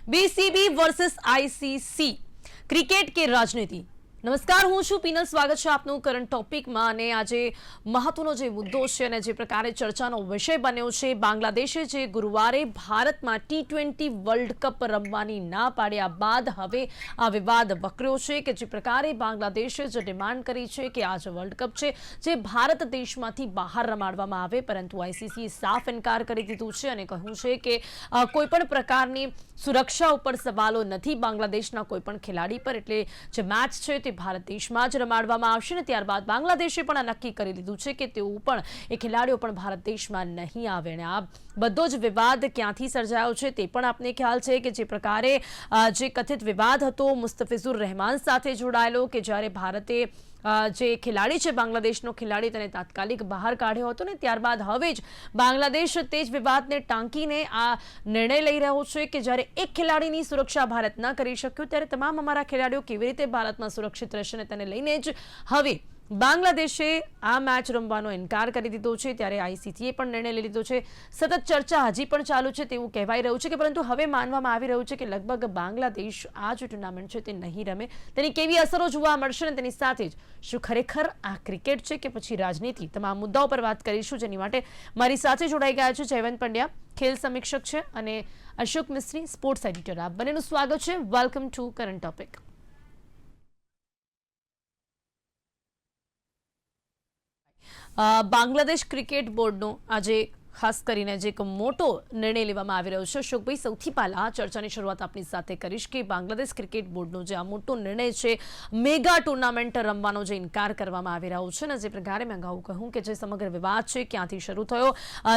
BCB versus ICC cricket की राजनीति। नमस्कार, હું છું પીનલ। સ્વાગત છે આપનું કરંટ ટોપિકમાં। અને આજે મહત્વનો જે મુદ્દો છે અને જે પ્રકારે ચર્ચાનો વિષય બન્યો છે, બાંગ્લાદેશે જે ગુરુવારે ભારતમાં T20 વર્લ્ડ કપ રમવાની ના પાડ્યા બાદ હવે આ વિવાદ વકર્યો છે કે જે પ્રકારે બાંગ્લાદેશે જે ડિમાન્ડ કરી છે કે આ જે વર્લ્ડ કપ છે જે ભારત દેશમાંથી બહાર રમાડવામાં આવે, પરંતુ આઈસીસીએ સાફ ઇનકાર કરી દીધું છે અને કહ્યું છે કે કોઈપણ પ્રકારની સુરક્ષા ઉપર સવાલો નથી બાંગ્લાદેશના કોઈપણ ખેલાડી પર, એટલે જે મેચ છે ભારત દેશમાં જ રમાડવામાં આવશે ને ત્યારબાદ બાંગ્લાદેશે પણ આ નક્કી કરી લીધું છે કે તેઓ પણ એ ખેલાડીઓ પણ ભારત દેશમાં નહીં આવે। અને આ બધો જ વિવાદ ક્યાંથી સર્જાયો છે તે પણ આપને ખ્યાલ છે કે જે પ્રકારે જે કથિત વિવાદ હતો મુસ્તફિઝુર રહેમાન સાથે જોડાયેલો કે જ્યારે ભારતે જે ખેલાડી છે બાંગ્લાદેશનો ખેલાડી તેને તાત્કાલિક બહાર કાઢ્યો હતો ને ત્યારબાદ હવે જ બાંગ્લાદેશ તે જ વિવાદને ટાંકીને આ નિર્ણય લઈ રહ્યો છે કે જ્યારે એક ખેલાડીની સુરક્ષા ભારત ન કરી શક્યું ત્યારે તમામ અમારા ખેલાડીઓ કેવી રીતે ભારતમાં સુરક્ષિત રહેશે ને તેને લઈને જ હવે બાંગ્લાદેશે આ મેચ રમવાનો ઇનકાર કરી દીધો છે। ત્યારે આઈસીસીએ પણ નિર્ણય લઈ લીધો છે। સતત ચર્ચા હજી પણ ચાલુ છે તેવું કહેવાઈ રહ્યું છે કે પરંતુ હવે માનવામાં આવી રહ્યું છે કે લગભગ બાંગ્લાદેશ આ જે ટુર્નામેન્ટ છે તે નહીં રમે, તેની કેવી અસરો જોવા મળશે ને તેની સાથે જ શું ખરેખર આ ક્રિકેટ છે કે પછી રાજનીતિ, તમામ મુદ્દાઓ પર વાત કરીશું, જેની માટે મારી સાથે જોડાઈ ગયા છે જયવંત પંડ્યા, ખેલ સમીક્ષક છે, અને અશોક મિસ્ત્રી, સ્પોર્ટ્સ એડિટર। આપ બંનેનું સ્વાગત છે। Welcome to current topic. Bangladesh cricket બોર્ડનો આજે ખાસ કરીને જે એક મોટો નિર્ણય લેવામાં આવી રહ્યો છે। અશોકભાઈ, સૌથી પહેલા ચર્ચાની શરૂઆત આપની સાથે કરીશ કે બાંગ્લાદેશ ક્રિકેટ બોર્ડનો જે આ મોટો નિર્ણય છે મેગા ટુર્નામેન્ટ રમવાનો જે ઇનકાર કરવામાં આવી રહ્યો છે ને જે પ્રકારે મેં અગાઉ કહ્યું કે જે સમગ્ર વિવાદ છે ક્યાંથી શરૂ થયો,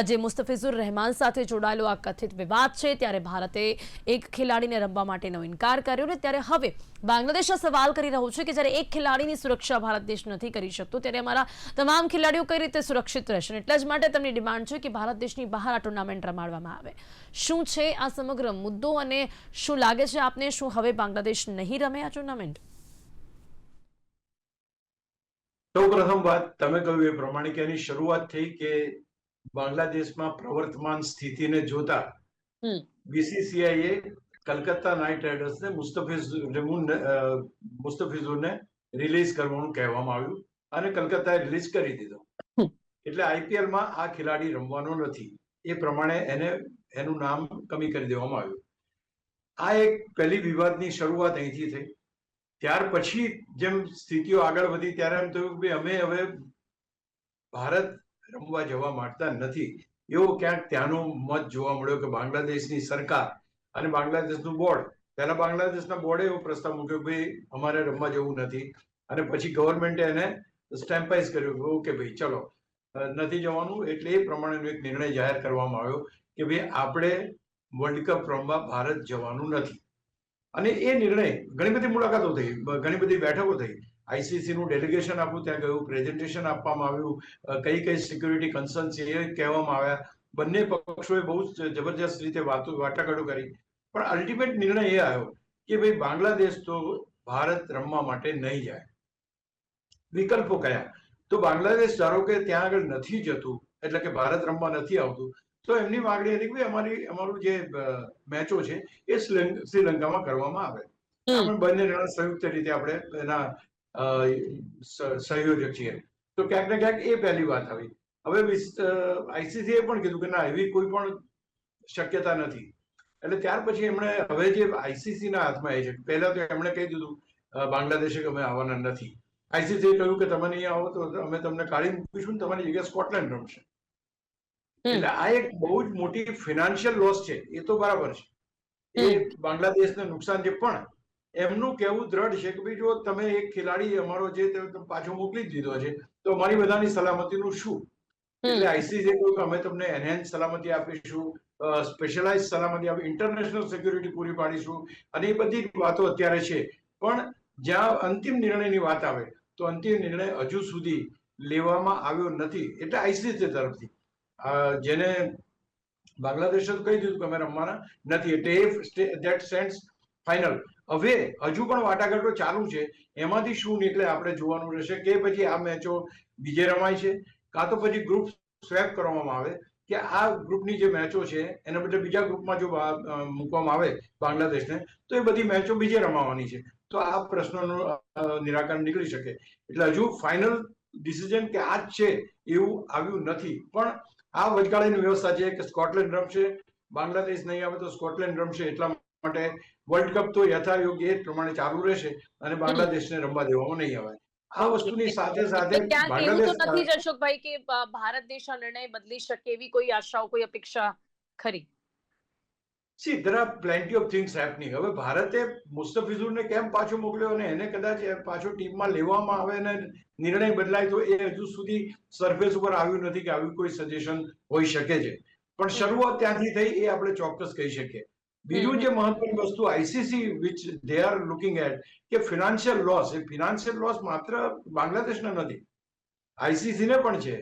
જે મુસ્તફિઝુર રહેમાન સાથે જોડાયેલો આ કથિત વિવાદ છે ત્યારે ભારતે એક ખેલાડીને રમવા માટેનો ઇનકાર કર્યો ને ત્યારે હવે બાંગ્લાદેશ આ સવાલ કરી રહ્યું છે કે જ્યારે એક ખેલાડીની સુરક્ષા ભારત દેશ નથી કરી શકતો ત્યારે અમારા તમામ ખેલાડીઓ કઈ રીતે સુરક્ષિત રહેશે, એટલા જ માટે તેમની ડિમાન્ડ છે કે ભારત દેશની બહાર આ ટુર્નામેન્ટ રમાડવામાં આવે। શું છે આ સમગ્ર મુદ્દો અને શું લાગે છે આપને, શું હવે બાંગ્લાદેશ નહીં રમે આ ટુર્નામેન્ટ? સૌપ્રથમ વાત તમે કહ્યું એ પ્રમાણે કે એની શરૂઆત થઈ કે બાંગ્લાદેશમાં પ્રવર્તમાન સ્થિતિને જોતા બીસીસીઆઈએ કલકત્તા નાઇટ રાઇડર્સને મુસ્તફિઝુરને રિલીઝ કરવાનું કહેવામાં આવ્યું અને કલકત્તાએ રિલીઝ કરી દીધો। એટલે આઈપીએલમાં આ ખેલાડી રમવાનો નથી, એ પ્રમાણે એનું નામ કમી કરી દેવામાં આવ્યું। આ એક પહેલી વિવાદની શરૂઆત અહીંથી થઈ। ત્યાર પછી જેમ સ્થિતિઓ આગળ વધી ત્યારે એમ થયું કે અમે હવે ભારત રમવા જવા માંગતા નથી, એવો ક્યાંક ત્યાંનો મત જોવા મળ્યો કે બાંગ્લાદેશની સરકાર અને બાંગ્લાદેશનું બોર્ડ, પહેલા બાંગ્લાદેશના બોર્ડે એવો પ્રસ્તાવ મૂક્યો કે ભાઈ અમારે રમવા જવું નથી, અને પછી ગવર્મેન્ટે એને સ્ટેમ્પાઇઝ કર્યું કે ભાઈ ચલો નથી જવાનું। એટલે એ પ્રમાણેનો એક નિર્ણય જાહેર કરવામાં આવ્યો કે ભાઈ આપણે વર્લ્ડ કપ રમવા ભારત જવાનું નથી। અને એ નિર્ણય ઘણી બધી મુલાકાતો થઈ, ઘણી બધી બેઠકો થઈ, આઈસીસી નું ડેલિગેશન આપ્યું, ત્યાં ગયું, પ્રેઝન્ટેશન આપવામાં આવ્યું, કઈ કઈ સિક્યુરિટી કન્સર્ન છે એ કહેવામાં આવ્યા, બંને પક્ષોએ બહુ જબરજસ્ત રીતે વાટાઘાટો કરી, પણ અલ્ટિમેટ નિર્ણય એ આવ્યો કે ભાઈ બાંગ્લાદેશ તો ભારત રમવા માટે નહીં જાય। વિકલ્પો કયા? તો બાંગ્લાદેશ ધારો કે ત્યાં આગળ નથી જતું, એટલે કે ભારત રમવા નથી આવતું, તો એમની માંગણી હતી કે અમારું જે મેચો છે એ શ્રીલંકામાં કરવામાં આવે। આપણે બંને જણા સંયુક્ત રીતે આપણે એના સહયોજક છીએ, તો ક્યાંક ને ક્યાંક એ પહેલી વાત આવી। હવે આઈસીસીએ પણ કીધું કે ના, એવી કોઈ પણ શક્યતા નથી। એટલે ત્યાર પછી એમણે હવે જે આઈસીસી ના હાથમાં એ છે, પહેલા તો એમણે કહી દીધું બાંગ્લાદેશે કે અમે આવવાના નથી। આઈસીસીએ કહ્યું કે તમે નહીં આવો તો અમે તમને કાઢી મૂકીશું, તમારી જગ્યાએ સ્કોટલેન્ડ રમશે। એટલે આ એક બહુ જ મોટી ફિનાન્શિયલ લોસ છે, એ તો બરાબર છે, એ બાંગ્લાદેશને નુકસાન છે, પણ એમનું કહેવું દ્રઢ છે કે ભાઈ જો તમે એક ખેલાડી અમારો જે પાછો મોકલી જ દીધો છે તો અમારી બધાની સલામતીનું શું? એટલે આઈસીસીએ કહ્યું કે અમે તમને એનહેન્સ સલામતી આપીશું, સ્પેશિયલાઇઝ સલામતી આપી, ઇન્ટરનેશનલ સિક્યુરિટી પૂરી પાડીશું, અને એ બધી વાતો અત્યારે છે। પણ જ્યાં અંતિમ નિર્ણયની વાત આવે તો અંતિમ નિર્ણય હજુ સુધી લેવામાં આવ્યો નથી। એટલે આઈસીસી તરફથી જેને બાંગ્લાદેશે તો કહી દીધું કે અમે રમવાના નથી, એટલે ધેટ સેન્સ ફાઇનલ। હવે હજુ પણ વાટાઘાટો ચાલુ છે, એમાંથી શું નીકળે આપણે જોવાનું રહેશે કે પછી આ મેચો બીજે રમાય છે કાં તો પછી ગ્રુપ સ્વેપ કરવામાં આવે કે આ ગ્રુપની જે મેચો છે એના બદલે બીજા ગ્રુપમાં જો મૂકવામાં આવે બાંગ્લાદેશને, તો એ બધી મેચો બીજે રમાવાની છે. તો આ પ્રશ્નનું નિરાકરણ નીકળી શકે. એટલે હજુ ફાઇનલ ડિસિઝન કે આ જ છે એવું આવ્યું નથી. પણ આ વચગાળાની વ્યવસ્થા છે કે સ્કોટલેન્ડ રમશે, બાંગ્લાદેશ નહીં આવે તો સ્કોટલેન્ડ રમશે. એટલા માટે વર્લ્ડ કપ તો યથાયોગ્ય એ પ્રમાણે ચાલુ રહેશે અને બાંગ્લાદેશને રમવા દેવામાં નહીં આવે. આ વસ્તુની સાથે સાથે ક્યાંક એવું તો બાંગ્લાદેશ નથી જ અશોકભાઈ કે ભારત દેશ આ નિર્ણય બદલી શકે એવી કોઈ આશાઓ, કોઈ અપેક્ષા ખરી? See there are plenty of things happening. હવે ભારતે મુસ્તફિઝુરને કેમ પાછો મોકલ્યો અને એને કદાચ પાછો ટીમમાં લેવામાં આવે અને નિર્ણય બદલાય, તો એ હજુ સુધી સરફેસ ઉપર આવ્યું નથી કે આવી કોઈ સજેશન હોઈ શકે છે. પણ શરૂઆત ત્યાંથી થઈ એ આપણે ચોક્કસ કહી શકીએ. બીજું જે મહત્વની વસ્તુ ICC which they are looking at કે ફિનાન્શિયલ લોસ, એ ફિનાન્શિયલ લોસ માત્ર બાંગ્લાદેશને નથી, આઈસીસી ને પણ છે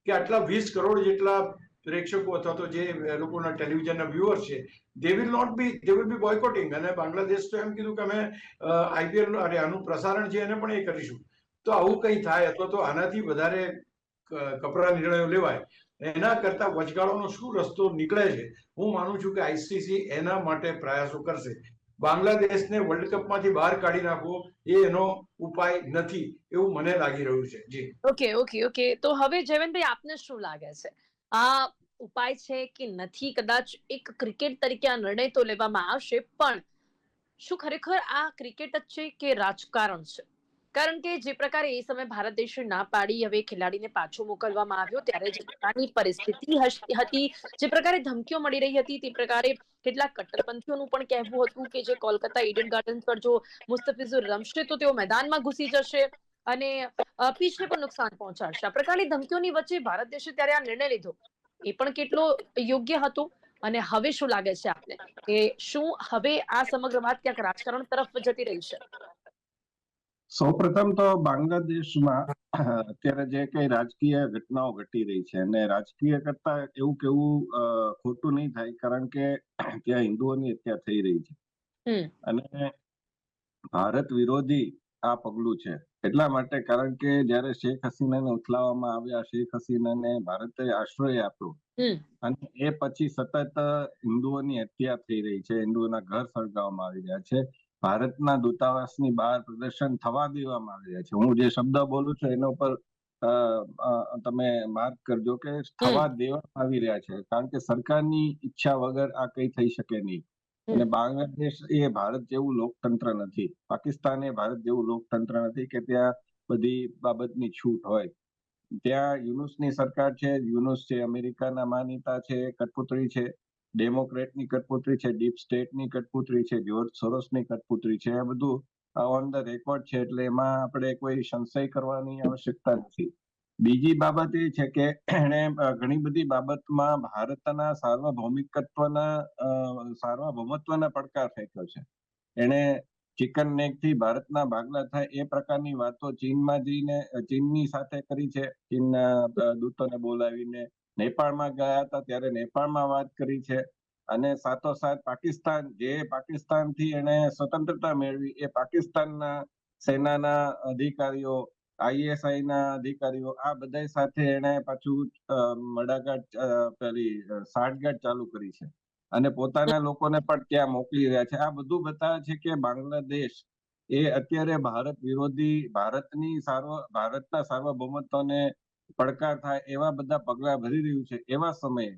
કે આટલા 20 કરોડ જેટલા પ્રેક્ષકો અથવા તો જે લોકોના ટેલિવિઝનના વ્યુઅર્સ છે, દે વિલ બી બોયકોટિંગ. અને બાંગ્લાદેશ તો એમ કીધું કે અમે આઈપીએલ આનું પ્રસારણ છે એને પણ એ કરીશું. તો આવું કંઈ થાય અથવા તો આનાથી વધારે કપરા નિર્ણયો લેવાય એના કરતા વચગાળાનો શું રસ્તો નીકળે છે, હું માનું છું કે આઈસીસી એના માટે પ્રયાસો કરશે. બાંગ્લાદેશને વર્લ્ડ કપમાંથી બહાર કાઢી નાખવો એ એનો ઉપાય નથી એવું મને લાગી રહ્યું છે. જી ઓકે. તો હવે જયવંતભાઈ, આપને શું લાગે છે, આ ઉપાય છે કે નથી? કદાચ એક ક્રિકેટ તરીકે આ નિર્ણય તો લેવામાં આવશે, પણ શું ખરેખર આ ક્રિકેટ જ છે કે રાજકારણ છે? કારણ કે જે પ્રકારે એ સમયે ભારત દેશે ના પાડી, હવે ખેલાડીને પાછો મોકલવામાં આવ્યો, ત્યારે જે પ્રકારની પરિસ્થિતિ હતી, જે પ્રકારે ધમકીઓ મળી રહી હતી, તે પ્રકારે કેટલાક કટ્ટરપંથીઓનું પણ કહેવું હતું કે જે કોલકાતા ઈડન ગાર્ડન્સ પર જો મુસ્તફિઝુર રમશે તો તેઓ મેદાનમાં ઘૂસી જશે અને પીચને પણ નુકસાન પહોંચાડશે. આ પ્રકારની ધમકીઓની વચ્ચે ભારત દેશે ત્યારે આ નિર્ણય લીધો, એ પણ કેટલો યોગ્ય હતો? અને હવે શું લાગે છે આપને કે શું હવે આ સમગ્ર વાત ક્યાંક રાજકારણ તરફ જતી રહી છે? સૌપ્રથમ તો બાંગ્લાદેશમાં અત્યારે જે કઈ રાજકીય ઘટનાઓ ઘટી રહી છે, અને રાજકીય કરતા એવું કેવું ખોટું નહીં થાય, કારણ કે ત્યાં હિન્દુઓની હત્યા થઈ રહી છે અને ભારત વિરોધી આ પગલું છે. એટલા માટે, કારણ કે જ્યારે શેખ હસીનાને ઉથલાવવામાં આવ્યા, શેખ હસીનાને ભારતે આશ્રય આપ્યો અને એ પછી સતત હિન્દુઓની હત્યા થઈ રહી છે, હિન્દુઓના ઘર સળગાવવામાં આવી રહ્યા છે, ભારતના દૂતાવાસની બહાર પ્રદર્શન થવા દેવામાં આવી રહ્યા છે. હું જે શબ્દ બોલું છું એના ઉપર તમે માર્ક કરજો કે થવા દેવામાં આવી રહ્યા છે, કારણ કે સરકારની ઈચ્છા વગર આ કઈ થઈ શકે નહીં. અને બાંગ્લાદેશ એ ભારત જેવું લોકતંત્ર નથી, પાકિસ્તાન એ ભારત જેવું લોકતંત્ર નથી કે ત્યાં બધી બાબતની છૂટ હોય. ત્યાં યુનુસની સરકાર છે, યુનુસ છે અમેરિકાના માનીતા છે, કઠપૂતળી છે, ડેમોક્રેટની કઠપૂતળી છે, ડીપ સ્ટેટની કઠપૂતળી છે, જ્યોર્જ સોરોસની કઠપૂતળી છે. આ બધું ઓન ધ રેકોર્ડ છે, એટલે એમાં આપણે કોઈ સંશય કરવાની આવશ્યકતા નથી. બીજી બાબત એ છે કે એણે ઘણી બધી બાબતમાં ભારતના સાર્વભૌમત્વના પડકાર ફેંક્યો છે. એણે ચિકન નેક થી ભારતના ભાગલા થાય એ પ્રકારની વાતો ચીનમાં જઈને ચીનની સાથે કરી છે. ચીનના દૂતોને બોલાવીને નેપાળમાં ગયા હતા ત્યારે નેપાળમાં વાત કરી છે. અને સાથોસાથ પાકિસ્તાનથી એને સ્વતંત્રતા મેળવી, એ પાકિસ્તાનના સેનાના અધિકારીઓ, આઈએસઆઈ ના અધિકારીઓ, આ બધા સાથે એને પાછું સાઠગાંઠ ચાલુ કરી છે અને પોતાના લોકોને પણ ત્યાં મોકલી રહ્યા છે. આ બધું બતાવે છે કે બાંગ્લાદેશ એ અત્યારે ભારત વિરોધી, ભારતના સાર્વભૌમત્વને પડકાર થાય એવા બધા પગલા ભરી રહ્યું છે. એવા સમયે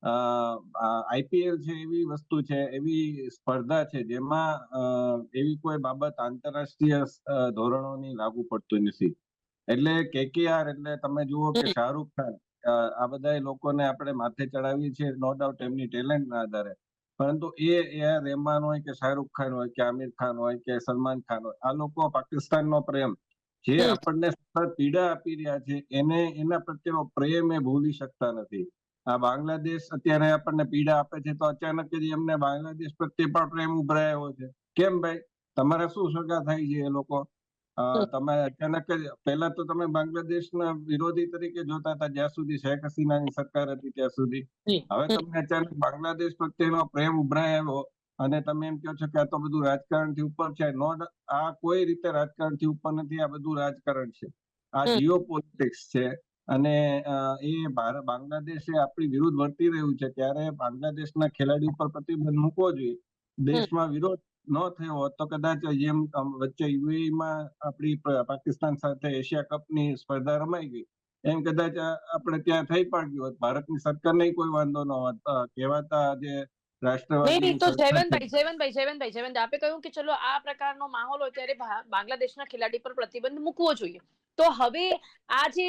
આઈપીએલ છે એવી વસ્તુ છે, એવી સ્પર્ધા છે જેમાં એવી કોઈ બાબત આંતરરાષ્ટ્રીય ધોરણોની લાગુ પડતું નથી. એટલે કેકેઆર એટલે તમે જુઓ કે શાહરૂખ ખાન, આ બધા લોકોને આપણે માથે ચડાવીએ છીએ નો ડાઉટ એમની ટેલેન્ટના આધારે, પરંતુ એ રહેમાન હોય કે શાહરૂખ ખાન હોય કે આમિર ખાન હોય કે સલમાન ખાન હોય, આ લોકો પાકિસ્તાનનો પ્રેમ જે આપણને સતત પીડા આપી રહ્યા છે એના પ્રત્યેનો પ્રેમ એ ભૂલી શકતા નથી. આ બાંગ્લાદેશ અત્યારે આપણને પીડા આપે છે તો અચાનક જ એમને બાંગ્લાદેશ પ્રત્યે પણ પ્રેમ ઉભરાયો છે. કેમ ભાઈ, તમારા શું સગા થાય છે એ લોકો? તમે અચાનક જ, પહેલા તો તમે બાંગ્લાદેશના વિરોધી તરીકે જોતા હતા જ્યાં સુધી શેખ હસીનાની સરકાર હતી ત્યાં સુધી. હવે તમને અચાનક બાંગ્લાદેશ પ્રત્યેનો પ્રેમ ઉભરાયો અને તમે એમ કહો છો કે આ તો બધું રાજકારણથી ઉપર છે. આ કોઈ રીતે રાજકારણથી ઉપર નથી, આ બધું રાજકારણ છે, આ જીઓ પોલિટિક્સ છે. અને એ બાંગ્લાદેશે આપણી વિરુદ્ધ વર્તી રહ્યું છે ત્યારે બાંગ્લાદેશના ખેલાડી ઉપર પ્રતિબંધ મૂકવો જોઈએ. દેશમાં વિરોધ ન થયો હોત તો કદાચ જેમ વચ્ચે યુએઈમાં આપણી પાકિસ્તાન સાથે એશિયા કપની સ્પર્ધા રમાઈ ગઈ એમ કદાચ આપણે ત્યાં થઈ પણ ગયું હોત. ભારતની સરકારને કોઈ વાંધો ન હોત. કહેવાતા જે નહીં રાષ્ટ્રવાદી તો જયવંતભાઈ આપે કહ્યું કે ચલો આ પ્રકારનો માહોલ હોય ત્યારે બાંગ્લાદેશના ખેલાડી પર પ્રતિબંધ મૂકવો જોઈએ. તો હવે આ જે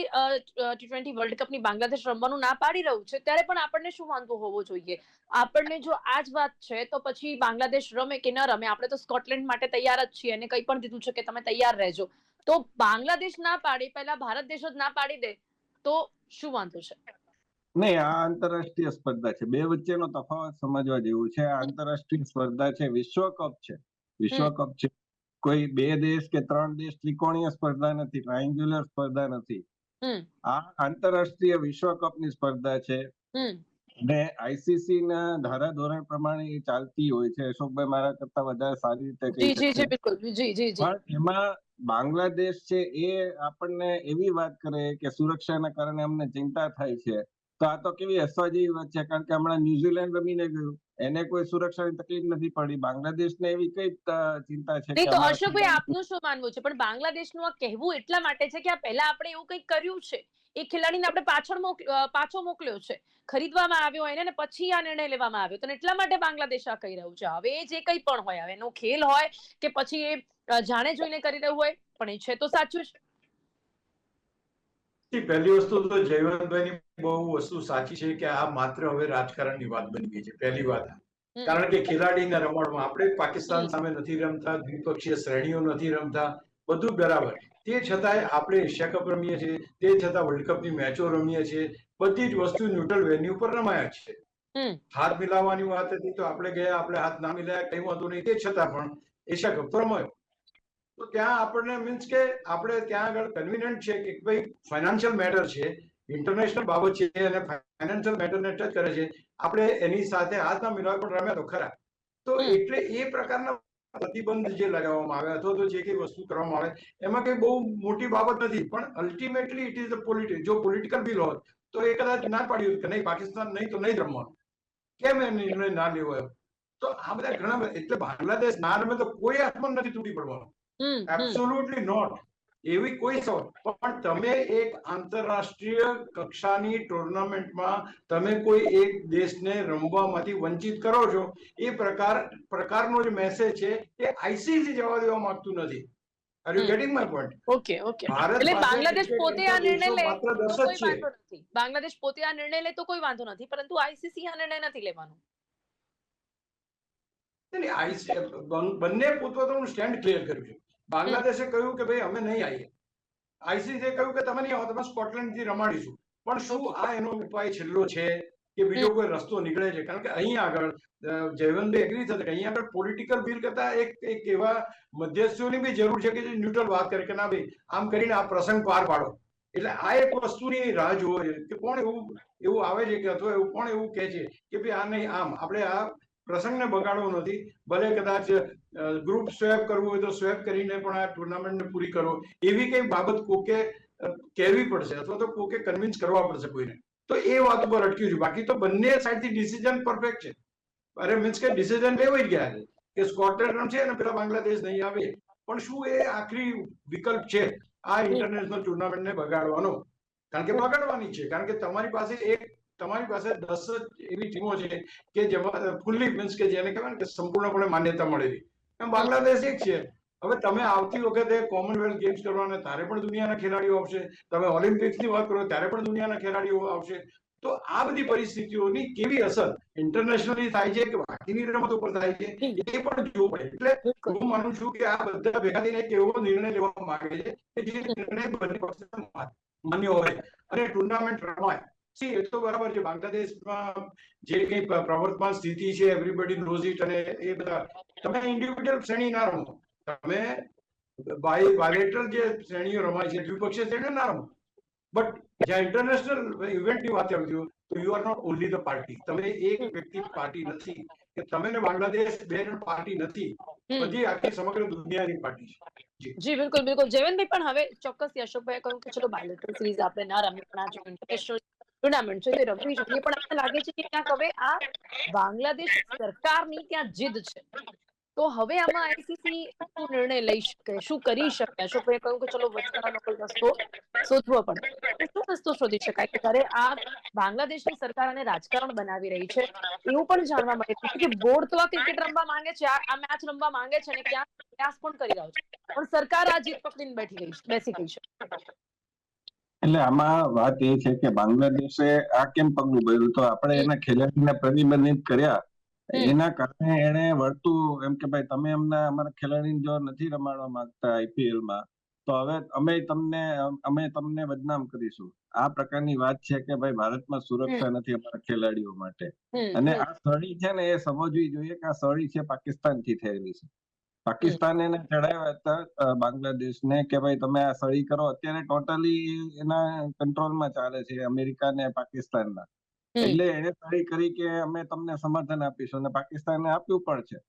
T20 વર્લ્ડ કપની બાંગ્લાદેશ રમવાનું ના પાડી રહ્યું છે ત્યારે પણ આપણને શું વાંધો હોવો જોઈએ? આપણને જો આ જ વાત છે તો પછી બાંગ્લાદેશ રમે કે ન રમે, આપણે તો સ્કોટલેન્ડ માટે તૈયાર જ છીએ અને કંઈ પણ દીધું છે કે તમે તૈયાર રહેજો. તો બાંગ્લાદેશ ના પાડી પહેલા ભારત દેશ જ ના પાડી દે તો શું વાંધો છે? નહીં, આ આંતરરાષ્ટ્રીય સ્પર્ધા છે. બે વચ્ચેનો તફાવત સમજવા જેવું છે. આ આંતરરાષ્ટ્રીય સ્પર્ધા છે, વિશ્વકપ છે. વિશ્વકપ છે, કોઈ બે દેશ કે ત્રણ દેશ ત્રિકોણીય સ્પર્ધા નથી, ટ્રાયેન્ગ્યુલર સ્પર્ધા નથી. આ આંતરરાષ્ટ્રીય વિશ્વકપની સ્પર્ધા છે અને આઈસીસી ના ધારાધોરણ પ્રમાણે એ ચાલતી હોય છે. અશોકભાઈ મારા કરતા વધારે સારી રીતે કહી શકશે. બિલકુલ પણ એમાં બાંગ્લાદેશ છે એ આપણને એવી વાત કરે કે સુરક્ષાના કારણે અમને ચિંતા થાય છે. તો આ તો કેવી હસવા જેવી વાત છે, કારણ કે હમણાં ન્યુઝીલેન્ડ રમીને ગયું, એને કોઈ સુરક્ષાની તકલીફ નથી પડી. બાંગ્લાદેશને એવી કઈ ચિંતા છે? નહીં તો અશોકભાઈ આપનું શું માનવું છે? પણ બાંગ્લાદેશનું આ કહેવું એટલા માટે છે કે આ પહેલા આપણે એવું કંઈક કર્યું છે, એ ખેલાડીને આપણે પાછો મોકલ્યો છે, ખરીદવામાં આવ્યો એને ને પછી આ નિર્ણય લેવામાં આવ્યો, તો એટલા માટે બાંગ્લાદેશ આ કહી રહ્યું છે. હવે જે કંઈ પણ હોય, હવે એનો ખેલ હોય કે પછી એ જાણે જોઈને કરી રહ્યું હોય, પણ એ છે તો સાચું જ. પહેલી વસ્તુ તો જયવંતભાઈની બહુ વસ્તુ સાચી છે કે આ માત્ર હવે રાજકારણની વાત બની ગઈ છે. પહેલી વાત, કારણ કે ખેલાડીના રમણમાં આપણે પાકિસ્તાન સામે નથી રમતા, દ્વિપક્ષીય શ્રેણીઓ નથી રમતા, બધું બરાબર. તે છતાંય આપણે એશિયા કપ રમીએ છીએ, તે છતાં વર્લ્ડ કપની મેચો રમીએ છીએ. બધી જ વસ્તુ ન્યુટ્રલ વેન્યુ પર રમાયા છે. હાથ મિલાવવાની વાત હતી તો આપણે ગયા, આપણે હાથ ના મિલાયા, કઈ વાંધો નહીં. તે છતાં પણ એશિયા કપ તો રમાયો. તો ત્યાં આપણને મીન્સ કે આપણે ત્યાં આગળ કન્વિનિયન્ટ છે કે ભાઈ ફાઇનાન્શિયલ મેટર છે, ઇન્ટરનેશનલ બાબત છે અને ફાઇનાન્શિયલ મેટરને ટચ કરે છે. આપણે એની સાથે હાથ ના મિલાવે પણ રમ્યા તો ખરા. તો એટલે એ પ્રકારના પ્રતિબંધ જે લગાવવામાં આવે અથવા તો જે કઈ વસ્તુ કરવામાં આવે એમાં કઈ બહુ મોટી બાબત નથી. પણ ultimately it is the politics. જો પોલિટિકલ બિલ હોત તો એ કદાચ ના પાડ્યું કે નહીં, પાકિસ્તાન નહીં તો નહીં રમવાનું. કેમ એ નિર્ણય ના લેવો એમ? તો આ બધા ઘણા, એટલે બાંગ્લાદેશ ના રમે તો કોઈ હાથમાં નથી તૂટી પડવાનું. Absolutely not. એવી કોઈ સવાલ. પણ તમે એક આંતરરાષ્ટ્રીય કક્ષાની ટુર્નામેન્ટમાં તમે કોઈ એક દેશને રમવામાંથી વંચિત કરો છો, એ પ્રકારનો જે મેસેજ છે એ આઈસીસી જવા દેવા માંગતું નથી. Are you getting my point? Okay. એટલે બાંગ્લાદેશ પોતે આ નિર્ણય લે તો કોઈ વાંધો નથી. બાંગ્લાદેશ પોતે આ નિર્ણય લે તો કોઈ વાંધો નથી, પરંતુ આઈસીસી આ નિર્ણય નથી લેવાનો. બંને પોતપોતાનું સ્ટેન્ડ ક્લિયર કર્યું છે. બાંગ્લાદેશે કહ્યું કે ભાઈ અમે નહીં આવીએ, આઈસીસીએ કહ્યું કે તમે નહીં આવો, તમે સ્કોટલેન્ડ થી રમાડીશું. પણ શું આ એનો ઉપાય છેલ્લો છે કે બીજો કોઈ રસ્તો નીકળે છે? કારણ કે અહીં આગળ જયવંતભાઈ એગ્રી થશે કે અહીં આગળ પોલિટિકલ બિલ કરતા એક એવા મધ્યસ્થીઓની બી જરૂર છે કે જે ન્યુટ્રલ વાત કરે કે ના ભાઈ આમ કરીને આ પ્રસંગ પાર પાડો. એટલે આ એક વસ્તુની રાહ જોવો છે કે કોણ એવું આવે છે કે અથવા એવું કોણ એવું કહે છે કે ભાઈ આ નહીં આમ. આપણે આ પ્રસંગને બગાડવો નથી. ભલે કદાચ ગ્રુપ સ્વેપ કરવું હોય તો સ્વેપ કરીને પણ આ ટુર્નામેન્ટને પૂરી કરો, એવી કઈ બાબત કોકે કહેવી પડશે અથવા તો કોકે કન્વિન્સ કરવા પડશે કોઈને. તો એ વાત ઉપર અટક્યું છે. બાકી તો બંને સાઈડથી ડિસિઝન પરફેક્ટ છે. અરે મીન્સ કે ડિસિઝન લેવાઈ ગયા છે કે સ્કોટલેન્ડ છે અને પેલા બાંગ્લાદેશ નહીં આવે. પણ શું એ આખરી વિકલ્પ છે આ ઇન્ટરનેશનલ ટુર્નામેન્ટને બગાડવાનો? કારણ કે બગાડવાની છે. કારણ કે તમારી પાસે 10 એવી ટીમો છે કે જેમાં ફુલ્લી મીન્સ કે જેને કહેવાય ને કે સંપૂર્ણપણે માન્યતા મળેલી. એમ બાંગ્લાદેશ એક છે. હવે તમે આવતી વખતે કોમનવેલ્થ ગેમ્સ કરવાના ત્યારે પણ દુનિયાના ખેલાડીઓ આવશે, તમે ઓલિમ્પિક્સની વાત કરો ત્યારે પણ દુનિયાના ખેલાડીઓ આવશે. તો આ બધી પરિસ્થિતિઓની કેવી અસર ઇન્ટરનેશનલી થાય છે કે બાકીની રમતો પર થાય છે એ પણ જોવું પડે. એટલે હું માનું છું કે આ બધા ભેગા થઈને એક એવો નિર્ણય લેવા માંગે છે કે જે નિર્ણય બંને પક્ષને માન્ય હોય અને ટુર્નામેન્ટ રમાય. એ તો બરાબર છે. બાંગ્લાદેશમાં જે કઈ પ્રવર્તમાન સ્થિતિ છે એવરીબડી નોઝ ઇટ, અને એ બધા તમે ઇન્ડિવિડ્યુઅલ શ્રેણી ના રમો, તમે બાયલેટરલ જે શ્રેણીઓ રમાય છે દ્વિપક્ષીય શ્રેણીઓ ના રમો. બટ જ્યાં ઇન્ટરનેશનલ ઇવેન્ટની વાત આવતી હોય તો you are not only the party. તમે એક વ્યક્તિ પાર્ટી નથી કે તમે ને બાંગ્લાદેશ બે જણ પાર્ટી નથી. બધી આખી સમગ્ર દુનિયાની પાર્ટી છે. જી બિલકુલ બિલકુલ જયવંતભાઈ, પણ હવે ચોક્કસથી અશોકભાઈએ કહ્યું કે ચલો બાયોલેટરલ સિરીઝ આપણે ના રમીએ, પણ આ જો ઇન્ટરનેશનલ ટુર્નામેન્ટ છે તે રમવી જોઈએ, પણ મને લાગે છે કે ક્યાંક હવે આ બાંગ્લાદેશ સરકારની ત્યાં જીદ છે. તો હવે આમાં આઈસીસી શું નિર્ણય લઈ શકે, શું કરી શકે? અશોકભાઈએ કહ્યું કે ચલો વચગાળાનો કોઈ રસ્તો શોધવો પડે, તો શું રસ્તો શોધી શકાય કે જ્યારે આ બાંગ્લાદેશની સરકાર અને રાજકારણ બનાવી રહી છે, એવું પણ જાણવા મળે છે કે બોર્ડ તો આ ક્રિકેટ રમવા માંગે છે, આ મેચ રમવા માંગે છે અને ક્યાંક પ્રયાસ પણ કરી રહ્યો છે, પણ સરકાર આ જીત પકડીને બેસી ગઈ છે. એટલે આમાં વાત એ છે કે બાંગ્લાદેશે આ કેમ પગલું ભર્યું, તો આપણે એના ખેલાડીને પ્રતિબંધિત કર્યા, એના કારણે એને વળતું એમ કે ભાઈ તમે અમારા ખેલાડીને જો નથી રમાડવા માંગતા આઈપીએલમાં, તો હવે અમે તમને બદનામ કરીશું. આ પ્રકારની વાત છે કે ભાઈ ભારતમાં સુરક્ષા નથી અમારા ખેલાડીઓ માટે. અને આ સળી છે ને, એ સમજવી જોઈએ કે આ સળી છે પાકિસ્તાનથી થયેલી છે. પાકિસ્તાને એને ચડાવ્યા હતા બાંગ્લાદેશને કે ભાઈ તમે આ સળી કરો. અત્યારે ટોટલી એના કંટ્રોલમાં ચાલે છે અમેરિકા ને પાકિસ્તાનના. એટલે એને સળી કરી કે અમે તમને સમર્થન આપીશું, અને પાકિસ્તાને આપ્યું પણ છે.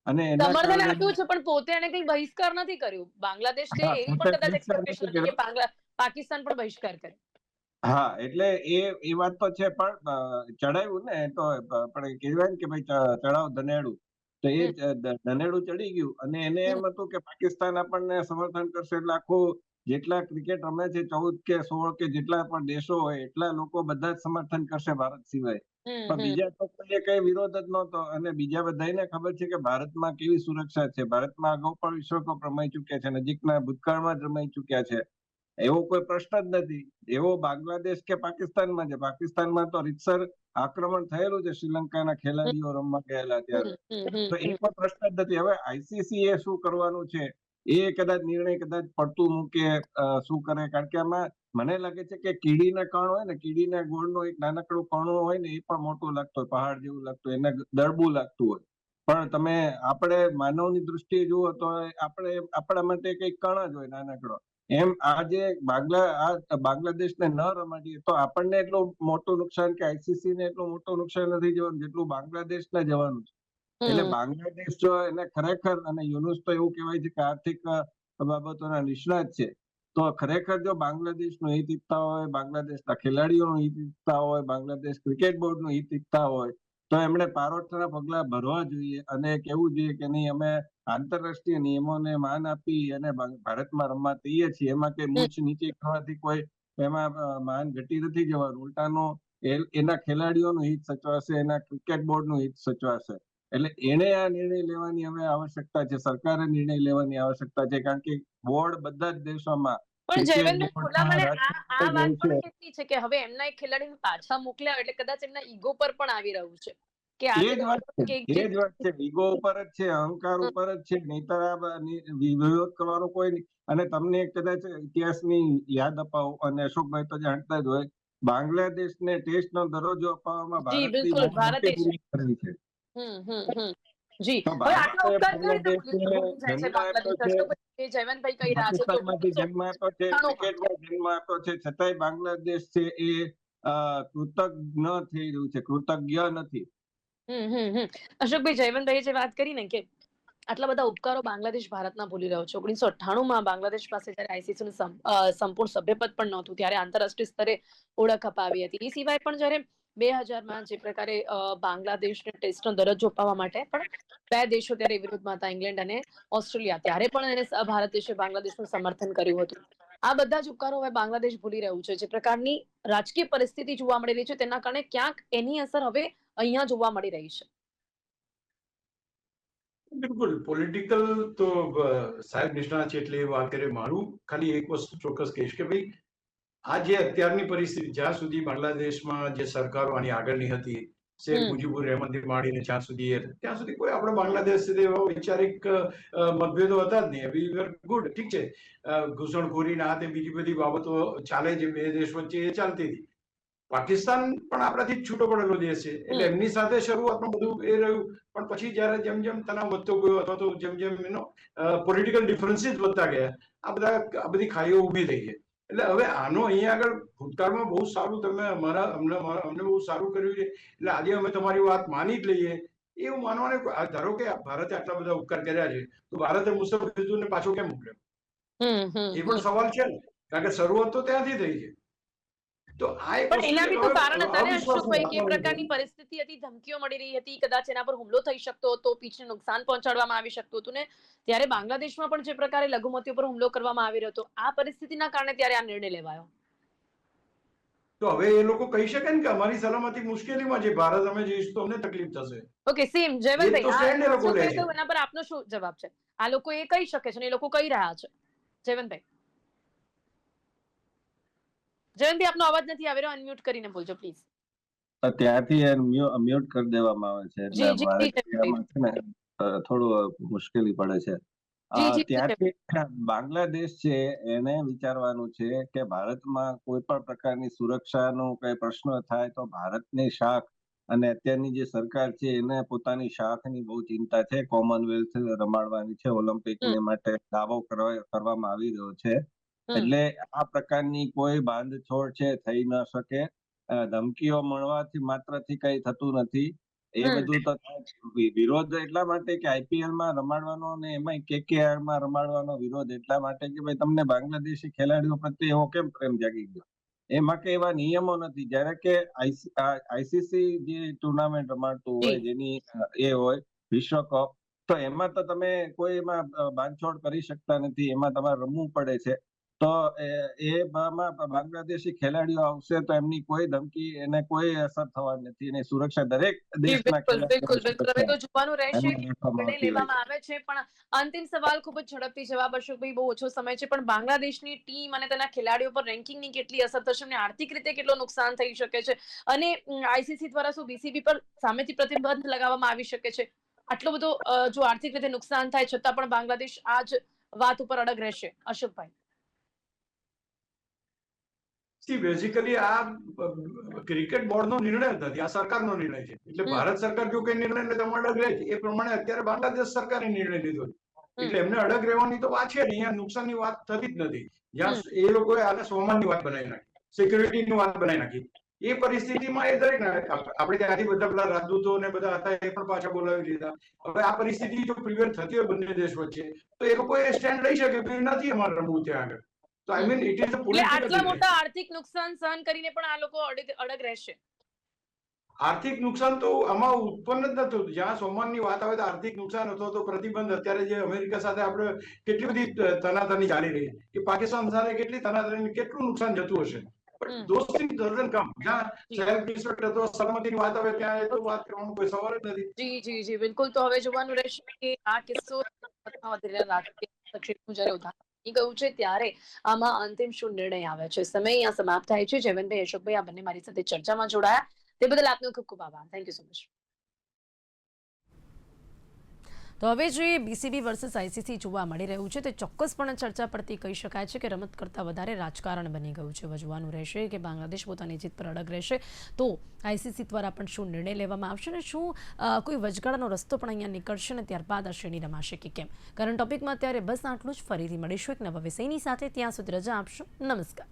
અને એના સમર્થન કારણે આપ્યું છે, પણ પોતે એને કઈ બહિષ્કાર નથી કર્યું. બાંગ્લાદેશ કે એવી પણ કદાચ એક્સપેક્ટેશન હતી કે પાકિસ્તાન પણ બહિષ્કાર કરે. હા, એટલે એ વાત તો છે, પણ ચડાવ્યું ને તો આપણે કહેવાય ને કે ભાઈ ચડાવ ધનેડું, તો એ ધનેડું ચડી ગયું. અને એને એમ હતું કે પાકિસ્તાન આપણને સમર્થન કરશે એટલે આખું જેટલા ક્રિકેટ રમે છે 14 કે 16 કે જેટલા પણ દેશો હોય એટલા લોકો બધા જ સમર્થન કરશે ભારત સિવાય. પણ બીજા તો કોઈએ કઈ વિરોધ જ નહોતો. અને બીજા બધાને ખબર છે કે ભારતમાં કેવી સુરક્ષા છે. ભારતમાં અગાઉ પણ વિશ્વકપ રમાઈ ચુક્યા છે, નજીકના ભૂતકાળમાં જ રમાઈ ચુક્યા છે. એવો કોઈ પ્રશ્ન જ નથી. એવો બાંગ્લાદેશ કે પાકિસ્તાનમાં છે. પાકિસ્તાનમાં તો રીતસર આક્રમણ થયેલું છે શ્રીલંકાના ખેલાડીઓ રમવા ગયેલા ત્યારે. તો એ કોઈ પ્રશ્ન જ નથી. હવે આઈસીસી એ શું કરવાનું છે, એ કદાચ નિર્ણય કદાચ પડતું મૂકે, શું કરે. કારણ કે આમાં મને લાગે છે કે કીડીના કણ હોય ને, કીડીના ગોળનું એક નાનકડું કણું હોય ને, એ પણ મોટું લાગતું હોય, પહાડ જેવું લાગતું હોય, એને દળબું લાગતું હોય. પણ તમે આપણે માનવની દૃષ્ટિએ જુઓ તો આપણા માટે કઈ કણ જ હોય નાનકડો. એમ આજે બાંગ્લાદેશને ન રમાડીએ તો આપણને એટલું મોટું નુકસાન કે આઈસીસી ને એટલું મોટું નુકસાન નથી જવાનું જેટલું બાંગ્લાદેશને જવાનું છે. એટલે બાંગ્લાદેશ જો એને ખરેખર, અને યુનુસ તો એવું કહેવાય છે કે આર્થિક બાબતોના નિષ્ણાત છે, તો ખરેખર જો બાંગ્લાદેશનું હિત ઈચ્છતા હોય, બાંગ્લાદેશના ખેલાડીઓનું હિત ઈચ્છતા હોય, બાંગ્લાદેશ ક્રિકેટ બોર્ડનું હિત ઈચ્છતા હોય, તો એમણે પારોઠના પગલા ભરવા જોઈએ અને કહેવું જોઈએ કે નહીં, અમે આંતરરાષ્ટ્રીય નિયમોને માન આપી અને ભારતમાં રમવા તૈયાર છીએ. એમાં કઈ ઊંચ નીચે કરવાથી કોઈ એમાં માન ઘટી નથી જવાનું. ઉલટાનું એના ખેલાડીઓનું હિત સચવાશે, એના ક્રિકેટ બોર્ડનું હિત સચવાશે. એટલે એને આ નિર્ણય લેવાની હવે આવશ્યકતા છે, સરકારે નિર્ણય લેવાની આવશ્યકતા છે. કારણ કે બોર્ડ બધા જ દેશોમાં પણ જયવંતભાઈ, ખુલ્લા મને આ વાત છે. પણ કેટલી છે કે હવે એમના એક ખેલાડીને પાછા મોકલ્યા એટલે કદાચ એમના ઈગો પર પણ આવી રહ્યું છે કે એ આજે જ વાત છે, એ જ વાત છે. ઈગો ઉપર જ છે, અહંકાર ઉપર જ છે. નહીતર આ વિરોધ કરવાનો કોઈ નહીં. અને તમને કદાચ ઇતિહાસની યાદ અપાવો, અને અશોકભાઈ તો જાણતા જ હોય, બાંગ્લાદેશને ટેસ્ટનો દરજ્જો અપાવવામાં જી ભારતની બિલકુલ, બહુ ભારતે મોટી ભૂમિકા રહી છે. જી તો હવે આટલા ભારતે ઉપકાર કેવી રીતે બાંગ્લાદેશને ભૂલી જાય છે જન્મ આપ્યો બાંગ્લાદેશ? છે, અશોકભાઈ, જયવંતભાઈ કહી રહ્યા છે કે પાકિસ્તાનમાંથી જન્મ આપ્યો છે, 1998 ક્રિકેટમાં જન્મ આપ્યો છે, છતાંય બાંગ્લાદેશ છે એ કૃતજ્ઞ થઈ રહ્યું છે, કૃતજ્ઞ નથી. અશોકભાઈ, જયવંતભાઈએ જે વાત કરી ને કે આટલા બધા ઉપકારો બાંગ્લાદેશ ભારતના ભૂલી રહ્યો છે. 1998 બાંગ્લાદેશ પાસે જ્યારે આઈસીસી નું સંપૂર્ણ સભ્યપદ પણ નહોતું, ત્યારે આંતરરાષ્ટ્રીય સ્તરે ઓળખ અપાવી હતી. એ સિવાય પણ જ્યારે 2000 જે પ્રકારે બાંગ્લાદેશને ટેસ્ટનો દરજ્જો અપાવવા માટે પણ બે દેશો ત્યારે વિરોધમાં હતા, ઇંગ્લેન્ડ અને ઓસ્ટ્રેલિયા. ત્યારે પણ એને ભારત દેશે બાંગ્લાદેશનું સમર્થન કર્યું હતું. આ બધા જ ઉપકારો હવે બાંગ્લાદેશ ભૂલી રહ્યું છે. જે પ્રકારની રાજકીય પરિસ્થિતિ જોવા મળી રહી છે, તેના કારણે ક્યાંક એની અસર હવે અહીંયા જોવા મળી રહી છે. બિલકુલ પોલિટિકલ તો સાહેબ નિષ્ણાત છે એટલે વાત કરીએ. મારું ખાલી એક વસ્તુ ચોક્કસ કહીશ કે ભાઈ, આ જે અત્યારની પરિસ્થિતિ, જ્યાં સુધી બાંગ્લાદેશમાં જે સરકારો આની આગળની હતી, શેખ મુજીબુર રહેમાનથી માંડીને જ્યાં સુધી કોઈ આપણે બાંગ્લાદેશ એવા વૈચારિક મતભેદો હતા જ નહીં. વી વર ગુડ, ઠીક છે. ઘૂસણખોરી ના હાથે બીજી બધી બાબતો ચાલે જે બે દેશ વચ્ચે એ ચાલતી હતી. પાકિસ્તાન પણ આપણાથી છૂટો પડેલો દેશ છે, એટલે એમની સાથે શરૂઆતમાં બધું એ રહ્યું. પણ પછી જયારે જેમ જેમ તણાવ વધતો ગયો, અથવા તો જેમ જેમ પોલિટિકલ ડિફરન્સીસ વધતા ગયા, આ બધી ખાઈઓ ઊભી થઈ છે. એટલે હવે આનો અહીંયા આગળ ભૂતકાળમાં બહુ સારું તમે અમને બહુ સારું કર્યું છે. એટલે આજે અમે તમારી વાત માની જ લઈએ એવું માનવાને ધારો કે ભારતે આટલા બધા ઉપકાર કર્યા છે તો ભારતે મુસ્તફિઝુરને પાછો કેમ મોકલ્યો? એ પણ સવાલ છે ને, કારણ કે શરૂઆત તો ત્યાંથી થઈ છે. તો આ એક પણ એના બી તો કારણ હતા ને અશોકભાઈ, કે અવિશ્વાસનું પ્રકારની પરિસ્થિતિ હતી, ધમકીઓ મળી રહી હતી, કદાચ એના પર હુમલો થઈ શકતો હતો, પીછને નુકસાન પહોંચાડવામાં આવી શકતું હતું ને ત્યારે બાંગ્લાદેશમાં પણ જે પ્રકારે લઘુમતીઓ પર હુમલો કરવામાં આવી રહ્યો હતો, આ પરિસ્થિતિના કારણે ત્યારે આ નિર્ણય લેવાયો. તો હવે એ લોકો કહી શકે ને કે અમારી સલામતી મુશ્કેલીમાં છે, ભારત અમે જઈશું તો અમને તકલીફ થશે. ઓકે, સેમ એ તો જયવંતભાઈ, સ્ટેન્ડ એ લોકો લે છે. એના પર આપનો શું જવાબ છે? આ લોકો એ કહી શકે છે ને એ લોકો કહી રહ્યા છે. જયવંતભાઈ, જયવંતભાઈ આપનો અવાજ નથી આવી રહ્યો, અનમ્યુટ કરીને બોલજો પ્લીઝ. ત્યાંથી મ્યુટ કરી દેવામાં આવે છે, એટલે જી મારે જી કહેવામાં છે ને થોડું મુશ્કેલી પડે છે. જી ત્યાંથી બાંગ્લાદેશ છે એને વિચારવાનું છે કે ભારતમાં કોઈ પણ પ્રકારની સુરક્ષાનો કઈ પ્રશ્ન થાય તો ભારતની શાખ અને અત્યારની જે સરકાર છે એને પોતાની શાખની બહુ ચિંતા છે. કોમનવેલ્થ રમાડવાની છે, ઓલિમ્પિકને માટે દાવો કરવામાં આવી રહ્યો છે. એટલે આ પ્રકારની કોઈ બાંધછોડ છે થઈ ન શકે. ધમકીઓ મળવાથી માત્રથી કઈ થતું નથી. એ બધું તો વિરોધ એટલા માટે કે આઈપીએલ માં રમાડવાનો અને એમાં કેકેઆર માં રમાડવાનો વિરોધ એટલા માટે કે ભાઈ તમને બાંગ્લાદેશી ખેલાડીઓ પ્રત્યે એવો કેમ પ્રેમ જાગી ગયો? એમાં કે એવા નિયમો નથી. જ્યારે કે આઈસીસી જે ટુર્નામેન્ટ રમાડતું હોય, જેની એ હોય વિશ્વકપ, તો એમાં તો તમે કોઈ એમાં બાંધછોડ કરી શકતા નથી, એમાં તમારે રમવું પડે છે. તો એમાં બાંગ્લાદેશી ખેલાડીઓ આવશે તો એમની કોઈ ધમકી એને કોઈ અસર થવાની નથી, અને સુરક્ષા દરેક દેશના બિલકુલ હવે તો જોવાનું રહેશે એમાં રાખવામાં નિર્ણય આવતી હોય છે. લેવામાં આવે છે. પણ અંતિમ સવાલ ખૂબ જ ઝડપથી જવાબ, અશોકભાઈ, બહુ ઓછો સમય છે, પણ બાંગ્લાદેશની ટીમ અને તેના ખેલાડીઓ પર રેન્કિંગની કેટલી અસર થશે અને આર્થિક રીતે કેટલો નુકસાન થઈ શકે છે, અને આઈસીસી દ્વારા શું બીસીબી પર સામેથી પ્રતિબંધ લગાવવામાં આવી શકે છે? આટલો બધો જો આર્થિક રીતે નુકસાન થાય છતાં પણ બાંગ્લાદેશ આ જ વાત ઉપર અડગ રહેશે, અશોકભાઈ? બેઝિકલી આ ક્રિકેટ બોર્ડનો નિર્ણય નથી, આ સરકારનો નિર્ણય છે. એટલે ભારત સરકાર જો કઈ નિર્ણય લે તો અડગ રહે છે. એ પ્રમાણે અત્યારે બાંગ્લાદેશ સરકારે નિર્ણય લીધો છે, એટલે એમને અડગ રહેવાની તો વાત છે ને, અહીંયા નુકસાનની વાત થતી જ નથી. જ્યાં એ લોકોએ આને સોમાનની વાત બનાવી નાખી, સિક્યુરિટીની વાત બનાવી નાખી. એ પરિસ્થિતિમાં એ દરેક આપણે ત્યાંથી બધા પેલા રાજદૂતો ને બધા હતા એ પણ પાછા બોલાવી લીધા. હવે આ પરિસ્થિતિ જો પ્રિવેન્ટ થતી હોય બંને દેશ વચ્ચે તો એ લોકો એ સ્ટેન્ડ લઈ શકે કે નથી અમારે રમવું ત્યાં આગળ. તો I mean it is a political. આટલા મોટા આર્થિક નુકસાન સહન કરીને પણ આ લોકો અડગ રહેશે. આર્થિક નુકસાન તો આમાં ઉત્પન્ન જ નતું. જ્યાં સોમાનની વાત આવે તો આર્થિક નુકસાન હતો તો પ્રતિબંધ અત્યારે જે અમેરિકા સાથે આપણે કેટલી બધી તનાતની ચાલી રહી છે, કે પાકિસ્તાન સાથે કેટલી તનાતની કેટલું નુકસાન જતું હશે. પણ દોઝ થિંગ્સ ડઝન્ટ કમ. જ્યાં સેલ્ફ રિસ્પેક્ટ હતો, સલામતીની વાત આવે ત્યાં એ તો વાત કરવાનો કોઈ સવાલ જ નથી. જી બિલકુલ. તો હવે જોવાનું રહેશે કે આ કિસ્સો જ્યારે ઉદાહરણ ગયું છે ત્યારે આમાં અંતિમ શું નિર્ણય આવે છે. સમય અહીંયા સમાપ્ત થાય છે. જયવંતભાઈ, અશોકભાઈ, આ બંને મારી સાથે ચર્ચામાં જોડાયા તે બદલ આપનો ખૂબ ખૂબ આભાર. Thank you so much. તો હવે જે બીસીબી વર્સિસ આઈસીસી જોવા મળી રહ્યું છે તે ચોક્કસપણે ચર્ચા પરથી કહી શકાય છે કે રમત કરતાં વધારે રાજકારણ બની ગયું છે. જોવાનું રહેશે કે બાંગ્લાદેશ પોતાની જીત પર અડગ રહેશે તો આઈસીસી દ્વારા પણ શું નિર્ણય લેવામાં આવશે અને શું કોઈ વચગાળાનો રસ્તો પણ અહીંયા નીકળશે અને ત્યારબાદ આ શ્રેણી રમાશે કે કેમ. કરંટ ટોપિકમાં અત્યારે બસ આટલું જ. ફરીથી મળીશું એક નવા વિષયની સાથે. ત્યાં સુધી રજા આપશો. નમસ્કાર.